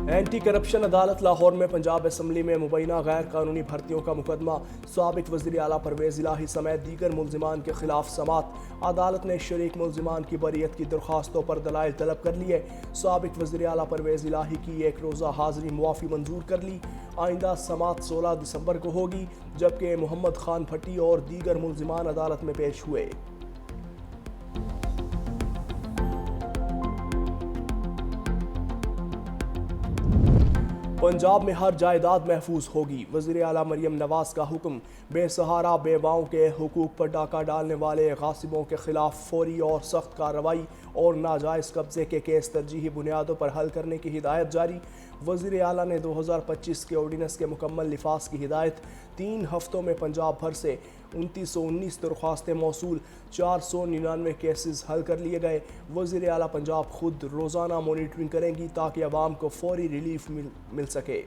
Anti corruption अदालत लाहौर में Punjab assembly में मुबैना गैर कानूनी भर्तियों का मुकदमा साबिक वज़ीर आला परवेज़ इलाही समेत दीगर मुलजिमान के खिलाफ समात। अदालत ने शरीक मुलजिमान की बरियत की दरख्वास्तों पर दलाइल तलब कर लिए। साबिक वज़ीर आला परवेज़ इलाही की एक रोज़ा हाज़री मुआफ़ी मंजूर कर ली। आइंदा समात 16 दिसंबर को होगी, जबकि मोहम्मद खान भट्टी और दीगर मुलजिमान अदालत में पेश हुए। पंजाब में हर जायदाद महफूज होगी, वज़ीर आला मरियम नवाज का हुक्म। बेसहारा बेवाओं के हुकूक पर डाका डालने वाले गासिबों के खिलाफ फौरी और सख्त कार्रवाई और नाजायज़ कब्जे के केस तरजीही बुनियादों पर हल करने की हिदायत जारी। वज़ीर आला ने 2025 के ऑर्डिनेंस के मुकम्मल लिफाज की हिदायत। 3 हफ्तों में पंजाब भर से 2919 दरख्वास्तें मौसूल, 499 केसेस हल कर लिए गए। वज़ीर आला पंजाब खुद रोज़ाना मॉनिटरिंग करेंगी ताकि अवाम को फौरी रिलीफ मिल सके।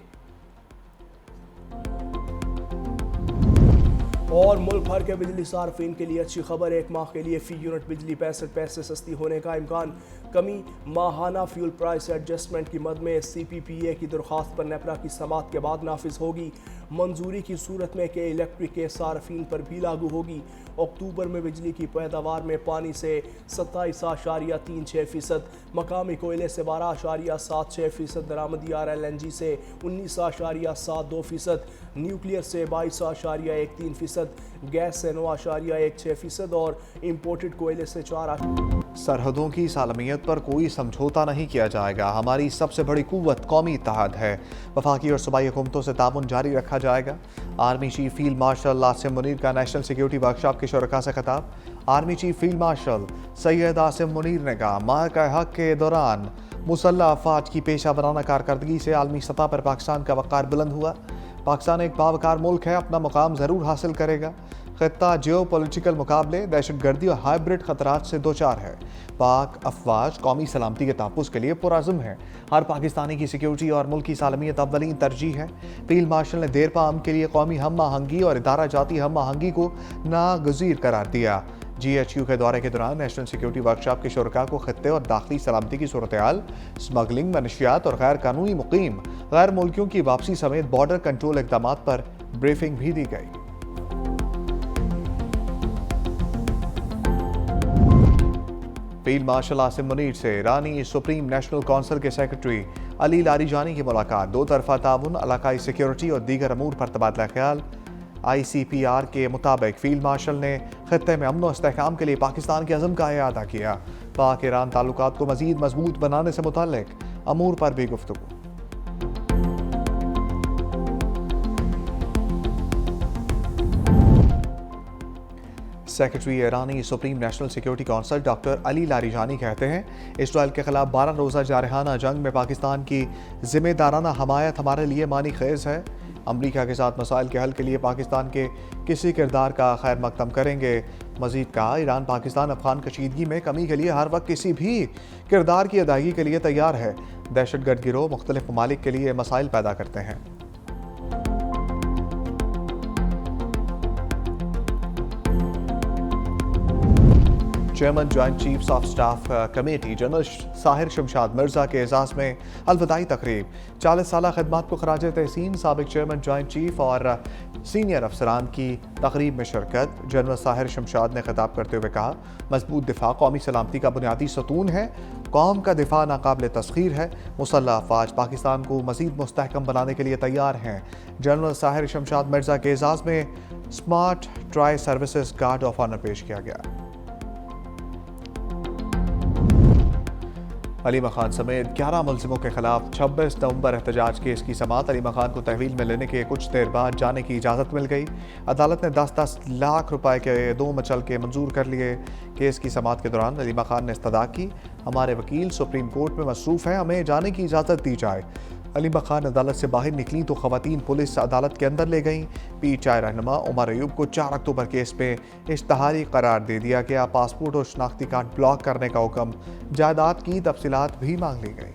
और मुल्क भर के बिजली सार्फिन के लिए अच्छी खबर, 1 माह के लिए फ़ी यूनिट बिजली 65 पैसे सस्ती होने का इम्कान। कमी माहाना फ्यूल प्राइस एडजस्टमेंट की मद में CPPA की दरख्वास्त पर नेपरा की समात के बाद नाफिज होगी। मंजूरी की सूरत में के इलेक्ट्रिक के सार्फिन पर भी लागू होगी। अक्टूबर में बिजली की पैदावार में पानी से 27.36%, मकामी कोयले से 12.76%, दरामदी RLNG से 19.72%, न्यूक्लियर से 22.13%, गैस से 9.16% और इम्पोर्टेड कोयले से 4। सरहदों की सालमियत पर कोई समझौता नहीं किया जाएगा। हमारी सबसे बड़ी कुव्वत कौमी इत्तेहाद है। वफाकी और सूबाई हुकूमतों से ताउन जारी रखा जाएगा। Army chief field marshal Asim Munir का नेशनल सिक्योरिटी वर्कशॉप के शुरका से खिताब। Army chief field marshal Syed Asim Munir ने कहा, मार्का हक के दौरान मुसल्लह अफवाज की पेशा वराना कारकर्दगी से आलमी सतह पर पाकिस्तान का वक़ार बुलंद हुआ। पाकिस्तान एक बावकार मुल्क है, अपना मुकाम ज़रूर हासिल करेगा। खित्ता जियो पॉलिटिकल मुकाबले, दहशतगर्दी और हाइब्रिड खतरात से दो चार है। पाक अफवाज कौमी सलामती के तहफ़्फ़ुज़ के लिए पुरअज़्म है। हर पाकिस्तानी की सिक्योरिटी और मुल्क की सालमियत अव्वलीन तरजीह है। फील्ड मार्शल ने देरपा अमन के लिए कौमी हम आहंगी और इदारा जाती हम आहंगी को नागज़ीर करार दिया। GHQ के दौरे के दौरान नेशनल सिक्योरिटी वर्कशॉप के शुरका को खत्ते और दाखिली सलामती की सूरत हाल, स्मगलिंग, मनशियात और गैर कानूनी मुकीम गैर मुल्कियों की वापसी समेत बॉर्डर कंट्रोल इक़दामात पर ब्रीफिंग भी दी गई। फील्ड मार्शल आसिम मुनीर से ईरानी सुप्रीम नेशनल काउंसिल के सेक्रेटरी अली लारीजानी की मुलाकात। 2 तरफा ताउन, इलाकाई सिक्योरिटी और दीगर अमूर पर तबादला ख्याल। ICPR के मुताबिक फील्ड मार्शल ने खत्ते में अमन और इस्तेहकाम के लिए पाकिस्तान के अज़म का इआदा किया। पाक ईरान ताल्लुकात को मज़ीद मजबूत बनाने से मुतल्लिक अमूर पर भी गुफ्तगू। सेक्रेटरी ईरानी supreme national security council doctor Ali Larijani कहते हैं, इसराइल के खिलाफ 12 रोज़ा जारहाना जंग में पाकिस्तान की जिम्मेदाराना हमायत हमारे लिए मानी खेज़ है। अमरीका के साथ मसाइल के हल के लिए पाकिस्तान के किसी किरदार का खैर मकदम करेंगे। मजीद कहा, ईरान पाकिस्तान अफगान कशीदगी में कमी के लिए हर वक्त किसी भी किरदार की अदायगी के लिए तैयार है। दहशतगर्द गिरोह मुख्तलिफ ममालिक के लिए मसाइल पैदा करते हैं। Chairman joint chiefs of staff committee general Sahir Shamshad Mirza के एजाज़ में अलविदाई तकरीब। 40 साल खिदमत को खराज तहसीन साबिक चेयरमैन जॉइंट चीफ और सीनियर अफसरान की तकरीब में शिरकत। जनरल साहिर शमशाद ने खिताब करते हुए कहा, मजबूत दिफा कौमी सलामती का बुनियादी सतून है। कौम का दिफा नाकाबिल तस्खीर है। मुसल्लह अफवाज पाकिस्तान को मजीद मुस्तहकम बनाने के लिए तैयार हैं। जनरल साहिर शमशाद मिर्जा के एजाज़ में smart tri services guard of honour पेश किया गया। अलीमा खान समेत 11 मुलजिमों के खिलाफ 26 नवंबर एहतजाज केस की समाअत। अलीमा खान को तहवील में लेने के कुछ देर बाद जाने की इजाज़त मिल गई। अदालत ने 10-10 लाख रुपए के 2 मचलके मंजूर कर लिए। केस की समाअत के दौरान अलीमा खान ने इस्तदा की, हमारे वकील सुप्रीम कोर्ट में मसरूफ़ हैं, हमें जाने की इजाज़त दी जाए। अलीमा खान अदालत से बाहर निकली तो ख़वातीन पुलिस अदालत के अंदर ले गईं। PTI रहनुमा उमर अयूब को 4 अक्टूबर केस पे इश्तहारी करार दे दिया गया। पासपोर्ट और शनाख्ती कार्ड ब्लॉक करने का हुक्म, जायदाद की तफसीलात भी मांग ली गई।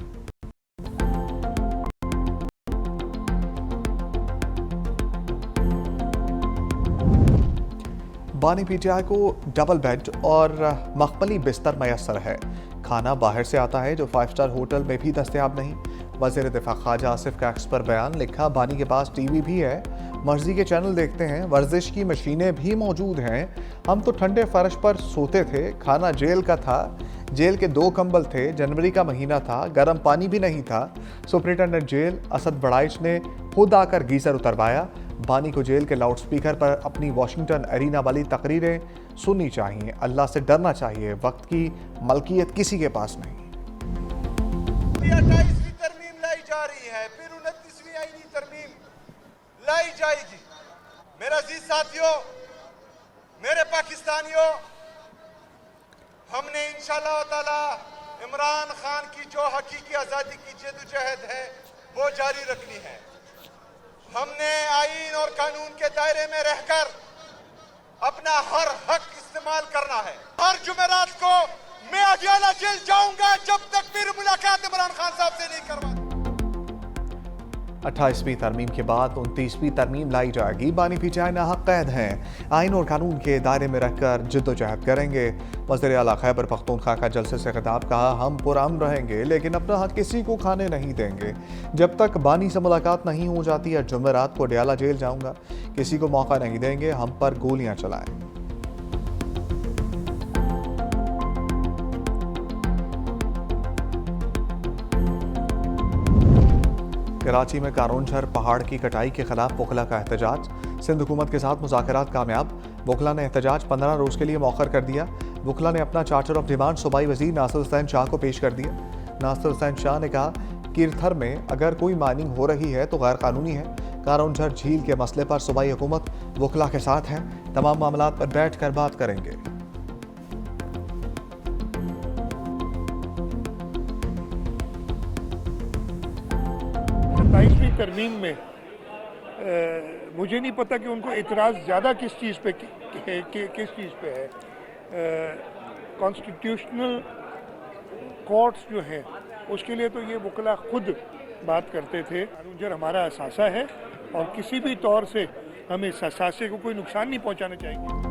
बानी PTI को डबल बेड और मखमली बिस्तर मैसर है। खाना बाहर से आता है जो 5 स्टार होटल में भी दस्तयाब नहीं। वज़ीर दिफा ख्वाजा आसिफ का एक्स पर बयान, लिखा बानी के पास टीवी भी है, मर्जी के चैनल देखते हैं, वर्जिश की मशीनें भी मौजूद हैं। हम तो ठंडे फर्श पर सोते थे, खाना जेल का था, जेल के 2 कंबल थे, जनवरी का महीना था, गर्म पानी भी नहीं था। सुपरिटेंडेंट जेल असद बड़ाइच ने खुद आकर गीजर उतरवाया। बानी को जेल के लाउडस्पीकर पर अपनी वाशिंगटन एरिना वाली तकरीरें सुननी चाहिए। अल्लाह से डरना चाहिए, वक्त की मलकियत किसी के पास नहीं। 28वीं तरमीम लाई जा रही है, फिर 29वीं आईनी तरमीम लाई जाएगी। मेरे अजीज साथियों, मेरे पाकिस्तानियों, हमने इंशाअल्लाह ताला इमरान खान की जो हकीकी आज़ादी की जद्दोजहद है वो जारी रखनी है। हमने आईन और कानून के दायरे में रहकर अपना हर हक इस्तेमाल करना है। हर जुमेरात को मैं अडियाला जेल जाऊंगा जब तक फिर मुलाकात इमरान खान साहब से नहीं करवा। 28वीं तरमीम के बाद 29वीं तरमीम लाई जाएगी। बानी भी चाहे नाहक कैद हैं, आइन और कानून के दायरे में रहकर जद्दोजहद करेंगे। वज़ीर आला खैबर पख्तूनख्वा का जलसे से खिताब, कहा हम पुरअमन रहेंगे लेकिन अपना हक किसी को खाने नहीं देंगे। जब तक बानी से मुलाकात नहीं हो जाती या जुमेरात को अडियाला जेल जाऊंगा, किसी को मौका नहीं देंगे हम पर गोलियां चलाएं। कराची में कारोंझर पहाड़ की कटाई के खिलाफ वकला का एहतजाज, सिंध हुकूमत के साथ मुज़ाकरात कामयाब। वकला ने एहतजाज 15 रोज़ के लिए मौखर कर दिया। वकला ने अपना चार्टर ऑफ डिमांड सूबाई वज़ीर नासिर हुसैन शाह को पेश कर दिया। नासिर हुसैन शाह ने कहा कीरथर में अगर कोई माइनिंग हो रही है तो गैर कानूनी है। कारोंझर झील के मसले पर सूबाई हुकूमत वकला के साथ है, तमाम मामलात पर बैठ कर बात करेंगे। 27वीं तरमीम में मुझे नहीं पता कि उनको इतराज़ ज़्यादा किस चीज़ पे है। कॉन्स्टिट्यूशनल कोर्ट्स जो हैं उसके लिए तो ये वकला खुद बात करते थे। कारोंझर हमारा असासा है और किसी भी तौर से हमें इस असासे को कोई नुकसान नहीं पहुंचाना चाहिए।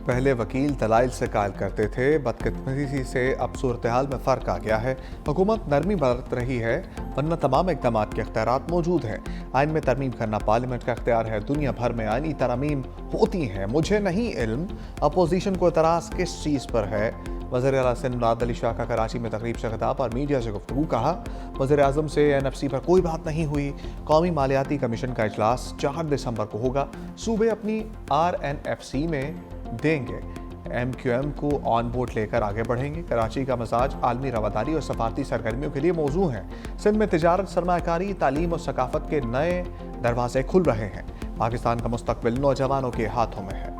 पहले वकील दलाइल से कायल करते थे, बदकिस्मती से अब सूरत हाल में फ़र्क आ गया है। हुकूमत नरमी बरत रही है, वरना तमाम इक़दाम के इख्तियारात मौजूद हैं। आइन में तरमीम करना पार्लियामेंट का इख्तियार है। दुनिया भर में आइनी तरमीम होती हैं, मुझे नहीं इल्म। अपोजिशन को एतराज़ किस चीज़ पर है? वज़ीर आला सिंध मुराद अली शाह का कराची में तकरीब से खिताब और मीडिया से गुफ्तगू, कहा वज़ीर आज़म से NFC पर कोई बात नहीं हुई। कौमी मालियाती कमीशन का इजलास 4 दिसंबर को होगा। सूबे अपनी RNFC में देंगे। MQM को ऑन बोर्ड लेकर आगे बढ़ेंगे। कराची का मिजाज आलमी रवादारी और सफारती सरगर्मियों के लिए मौजू है। सिंध में तिजारत, सरमायाकारी, तालीम और सकाफत के नए दरवाजे खुल रहे हैं। पाकिस्तान का मुस्तकबिल नौजवानों के हाथों में है।